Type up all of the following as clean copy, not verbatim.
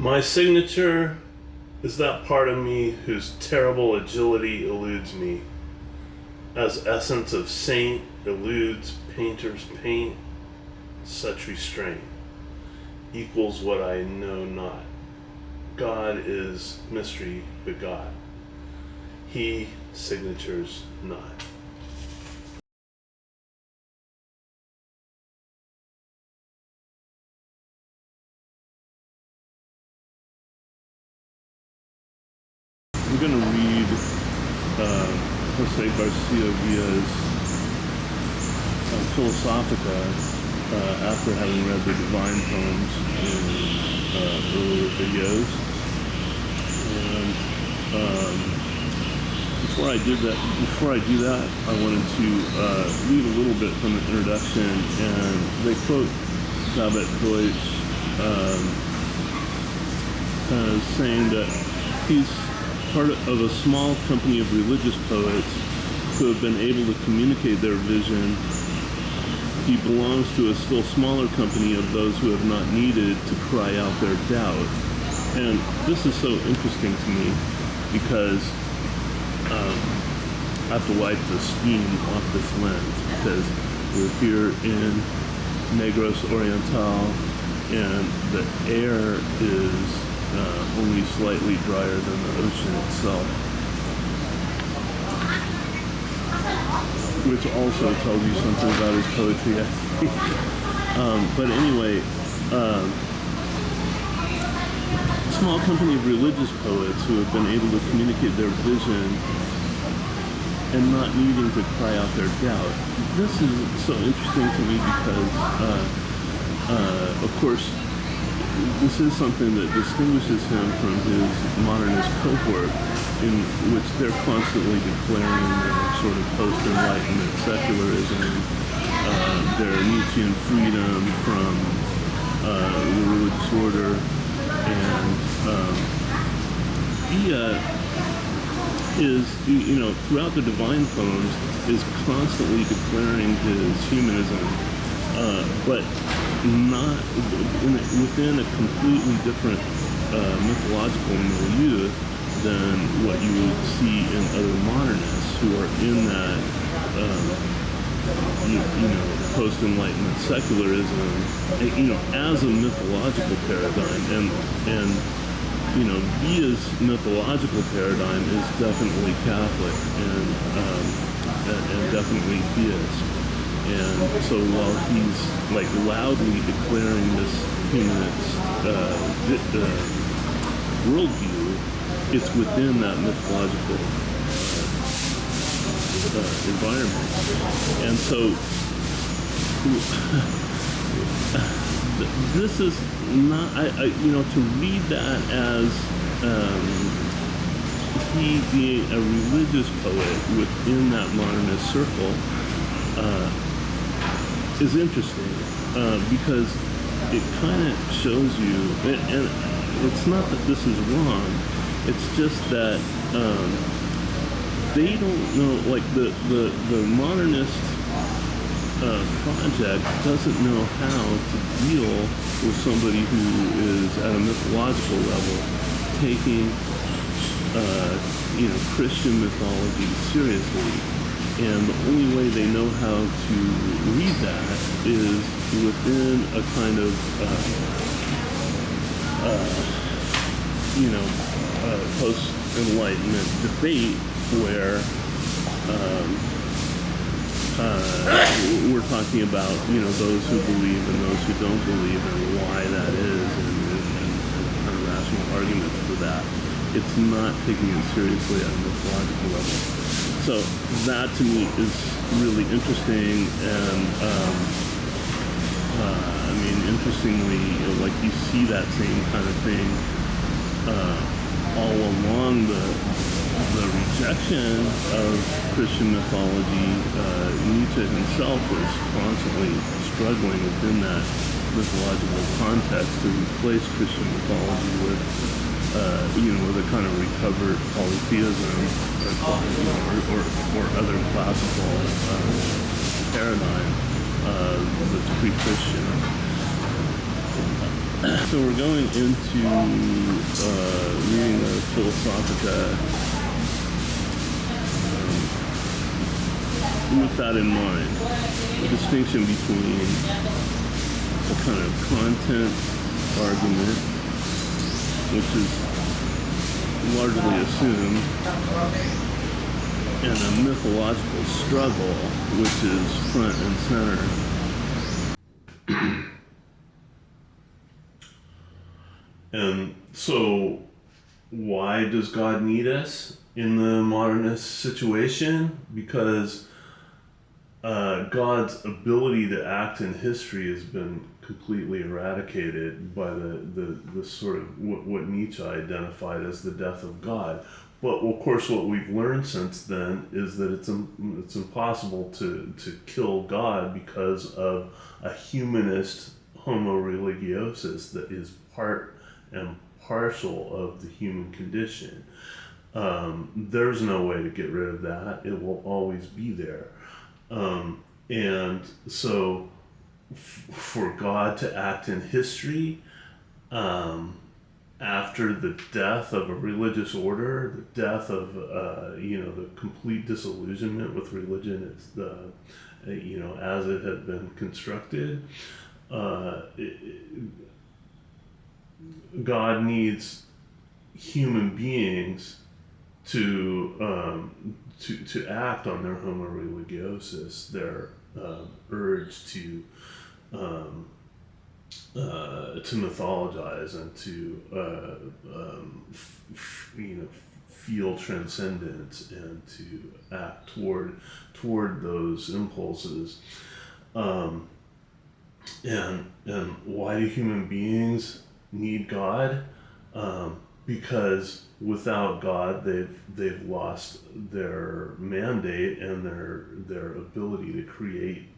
My signature is that part of me whose terrible agility eludes me, as essence of saint eludes painter's paint. Such restraint equals what I know not. God is mystery begot. He signatures not. We're going to read Jose Garcia Villa's Philosophica after having read the divine poems in earlier videos. And before I do that, I wanted to read a little bit from the introduction, and they quote Babette Deutsch as saying that he's part of a small company of religious poets who have been able to communicate their vision. He belongs to a still smaller company of those who have not needed to cry out their doubt. And this is so interesting to me because I have to wipe the steam off this lens, because we're here in Negros Oriental and the air is only slightly drier than the ocean itself, which also tells you something about his poetry, I think. But anyway, small company of religious poets who have been able to communicate their vision and not needing to cry out their doubt. This is so interesting to me because, of course, this is something that distinguishes him from his modernist cohort, in which they're constantly declaring their sort of post-enlightenment secularism, their Nietzschean freedom from the religious order, and Villa is, throughout the divine poems, is constantly declaring his humanism, but not within a completely different mythological milieu than what you would see in other modernists who are in that post-enlightenment secularism, as a mythological paradigm, and Villa's mythological paradigm is definitely Catholic and definitely theist. And so while he's loudly declaring this humanist worldview, it's within that mythological environment. And so this is not, to read that as he being a religious poet within that modernist circle is interesting, because it kind of shows you, and it's not that this is wrong, it's just that they don't know, the modernist project doesn't know how to deal with somebody who is at a mythological level taking Christian mythology seriously. And the only way they know how to read that is within a kind of, post-enlightenment debate where we're talking about, those who believe and those who don't believe, and why that is, and kind of rational arguments for that. It's not taking it seriously at a mythological level. So that to me is really interesting, and interestingly, you see that same kind of thing all along the rejection of Christian mythology. Nietzsche himself was constantly struggling within that mythological context to replace Christian mythology with with a kind of recovered polytheism or other classical paradigm that's pre-Christian. So we're going into reading the Philosophica with that in mind. The distinction between a kind of content argument, which is largely assumed, and a mythological struggle, which is front and center. And so, why does God need us in the modernist situation? Because God's ability to act in history has been completely eradicated by the sort of what Nietzsche identified as the death of God. But of course, what we've learned since then is that it's impossible to kill God because of a humanist homo religiosus that is part and parcel of the human condition. There's no way to get rid of that. It will always be there. And so for God to act in history, after the death of a religious order, the death of, the complete disillusionment with religion, it's as it had been constructed, God needs human beings to act on their homo religiosus, their urge to mythologize and to feel transcendence and to act toward those impulses. And why do human beings need God? Because without God, they've lost their mandate and their ability to create,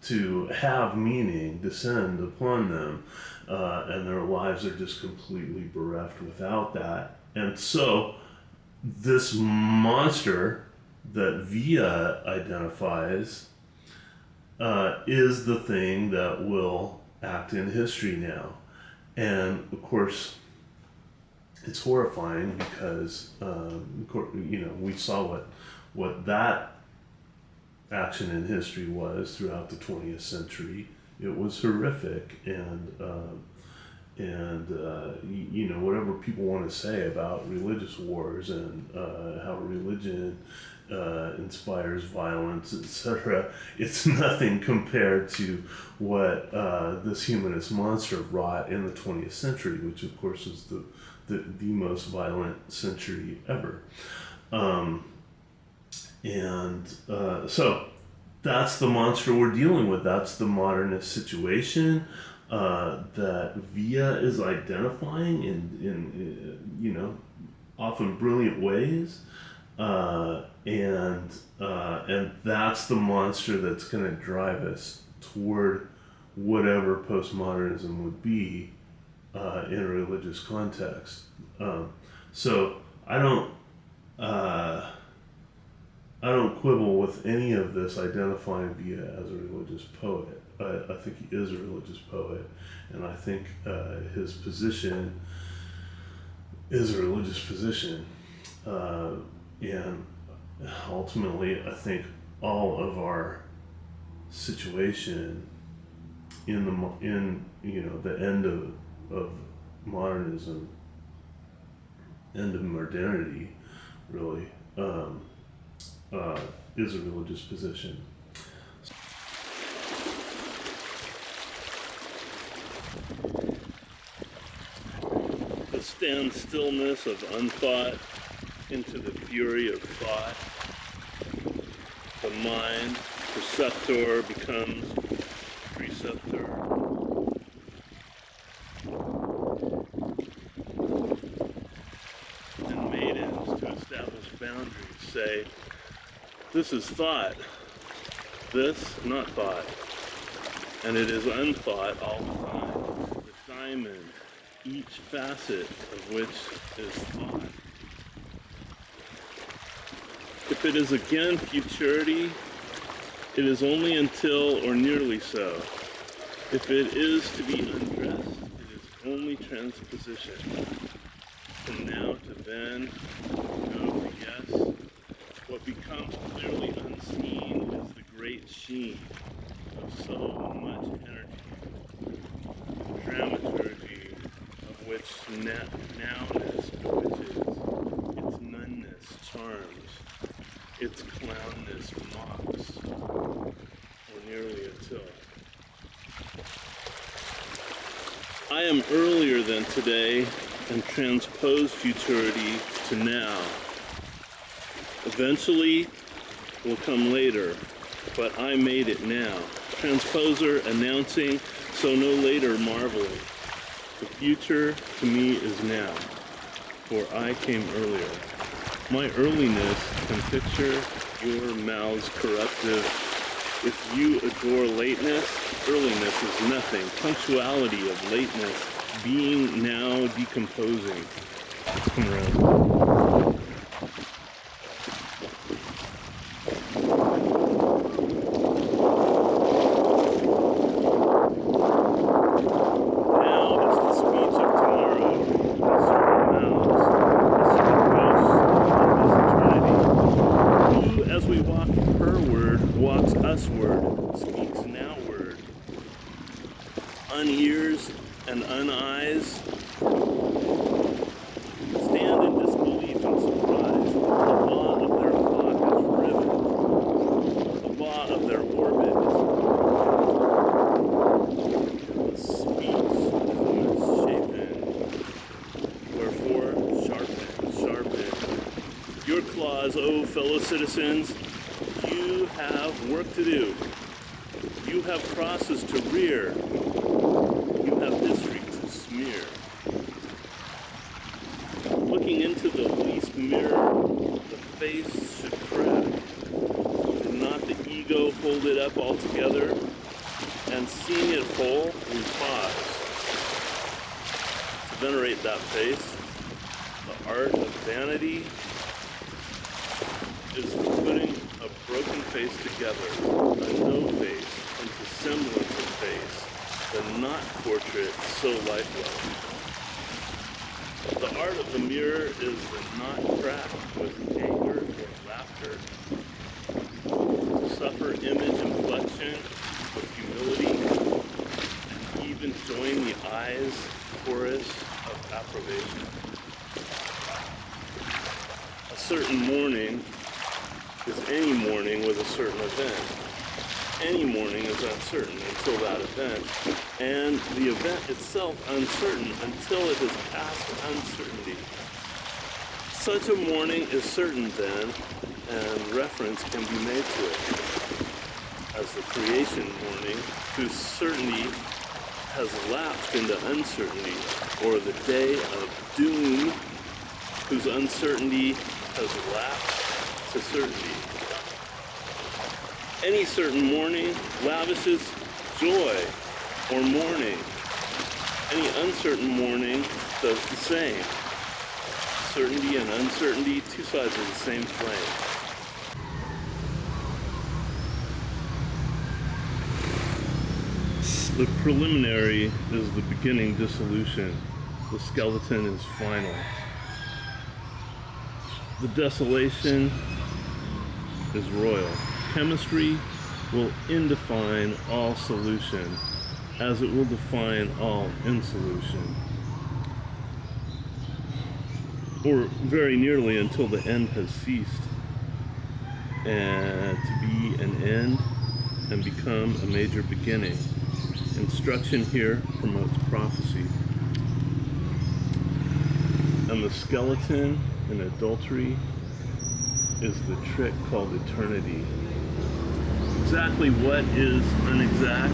to have meaning descend upon them, and their lives are just completely bereft without that. And so this monster that Villa identifies is the thing that will act in history now. And of course, it's horrifying because we saw what that action in history was throughout the 20th century. It was horrific, and whatever people want to say about religious wars and how religion inspires violence, etc., it's nothing compared to what this humanist monster wrought in the 20th century, which of course is the most violent century ever. So that's the monster we're dealing with. That's the modernist situation that Villa is identifying in often brilliant ways, and that's the monster that's going to drive us toward whatever postmodernism would be in a religious context. So I don't quibble with any of this identifying Villa as a religious poet. I think he is a religious poet, and I think his position is a religious position. And ultimately, I think all of our situation in the end of modernism, end of modernity, really, is a religious position. The standstillness of unthought into the fury of thought. The mind, perceptor, becomes preceptor. And maidens, to establish boundaries, say, this is thought, this not thought. And it is unthought all the time. The diamond, each facet of which is thought. If it is again futurity, it is only until or nearly so. If it is to be undressed, only transposition. From now to then, no to yes. What becomes clearly unseen is the great sheen of so much energy, dramaturgy of which nowness bewitches, its noneness charms, its clownness mocks, or nearly until. I am earlier than today and transpose futurity to now. Eventually will come later, but I made it now. Transposer announcing, so no later marveling. The future to me is now, for I came earlier. My earliness can picture your mouth's corruptive. If you adore lateness, earliness is nothing. Punctuality of lateness, being now decomposing. Come around. Word speaks now word. Unears and uneyes stand in disbelief and surprise. The law of their clock is riven. The law of their orbit is speech is misshapen. Wherefore, sharpen. Your claws, O fellow citizens, you have work to do. You have crosses to rear. You have history to smear. Looking into the least mirror, the face should crack. Did not the ego hold it up altogether? And seeing it whole, we pause. To venerate that face, the art of vanity is putting a broken face together, a no face into semblance of face, the not portrait so lifeless. The art of the mirror is the not crack with anger or laughter, to suffer image inflection with humility, and even join the eyes chorus of approbation. A certain morning is any morning with a certain event. Any morning is uncertain until that event, and the event itself uncertain until it has passed uncertainty. Such a morning is certain then, and reference can be made to it as the creation morning, whose certainty has lapsed into uncertainty, or the day of doom, whose uncertainty has lapsed to certainty. Any certain morning lavishes joy or mourning. Any uncertain morning does the same. Certainty and uncertainty, two sides of the same flame. The preliminary is the beginning dissolution. The skeleton is final. The desolation is royal. Chemistry will indefine all solution, as it will define all insolution. Or very nearly until the end has ceased, and to be an end and become a major beginning. Instruction here promotes prophecy. And the skeleton in adultery is the trick called eternity. Exactly what is unexact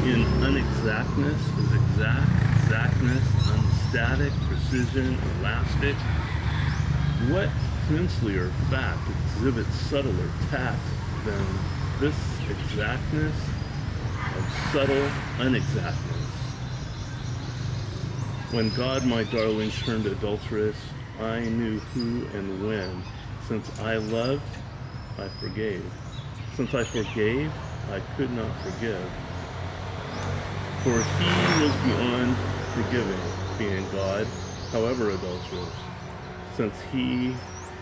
in unexactness is exact, exactness, unstatic, precision, elastic. What princelier fact exhibits subtler tact than this exactness of subtle unexactness? When God, my darling, turned adulteress, I knew who and when. Since I loved, I forgave. Since I forgave, I could not forgive. For he was beyond unforgiving, being God, however adulterous. Since he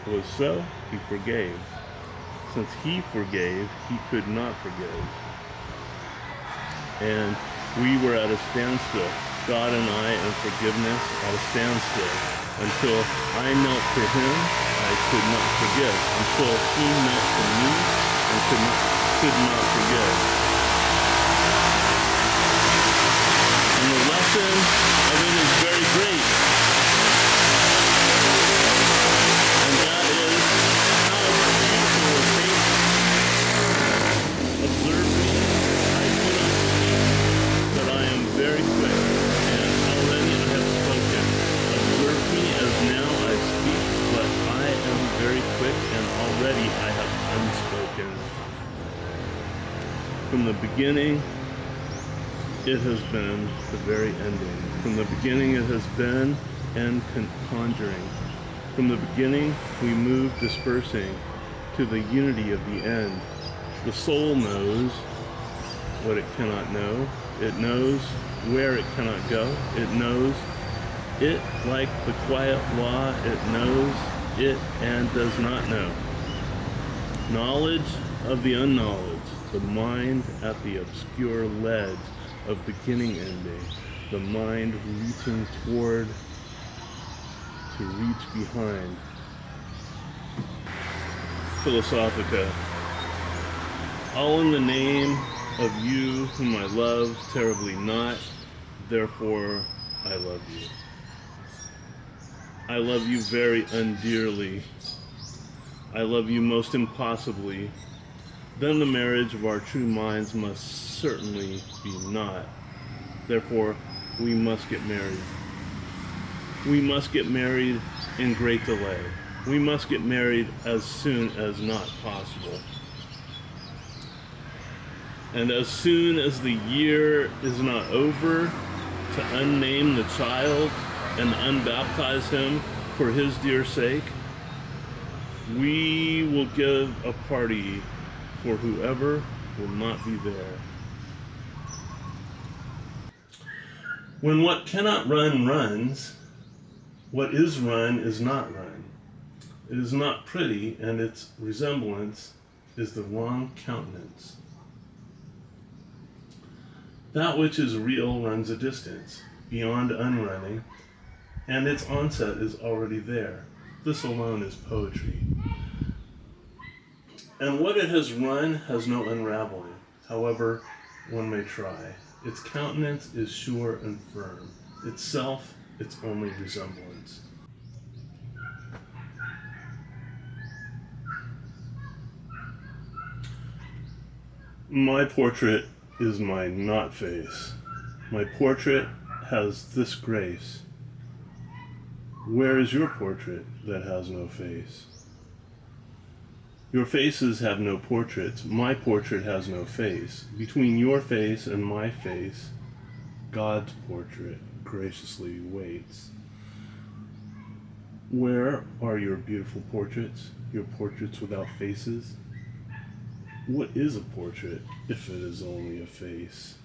was so, he forgave. Since he forgave, he could not forgive. And we were at a standstill, God and I, and forgiveness at a standstill. Until I knelt to him, I could not forgive. Until he knelt to me and could not forgive. And the lesson of it is very great. And that is how beautiful a faith. Observe me, I do not speak, but I am very quick, and already I have spoken. Observe me as now I speak, but I am very quick, and already I have unspoken. From the beginning, it has been the very ending. From the beginning, it has been and conjuring. From the beginning, we move dispersing to the unity of the end. The soul knows what it cannot know. It knows where it cannot go. It knows it, like the quiet law, it knows it and does not know. Knowledge of the unknowledge, the mind at the obscure ledge of beginning ending, the mind reaching toward to reach behind. Philosophica. All in the name of you whom I love terribly not, therefore I love you. I love you very undearly. I love you most impossibly. Then the marriage of our true minds must certainly be not. Therefore, we must get married. We must get married in great delay. We must get married as soon as not possible. And as soon as the year is not over, to unname the child and unbaptize him for his dear sake, we will give a party for whoever will not be there. When what cannot run runs, what is run is not run. It is not pretty, and its resemblance is the wrong countenance. That which is real runs a distance, beyond unrunning, and its onset is already there. This alone is poetry. And what it has run has no unraveling, however one may try. Its countenance is sure and firm, itself its only resemblance. My portrait is my not face. My portrait has this grace. Where is your portrait that has no face? Your faces have no portraits. My portrait has no face. Between your face and my face, God's portrait graciously waits. Where are your beautiful portraits, your portraits without faces? What is a portrait if it is only a face?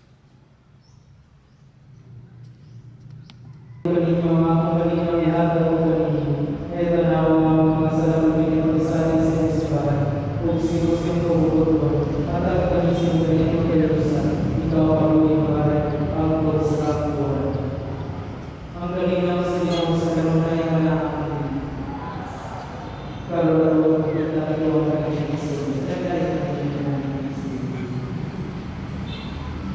Kalau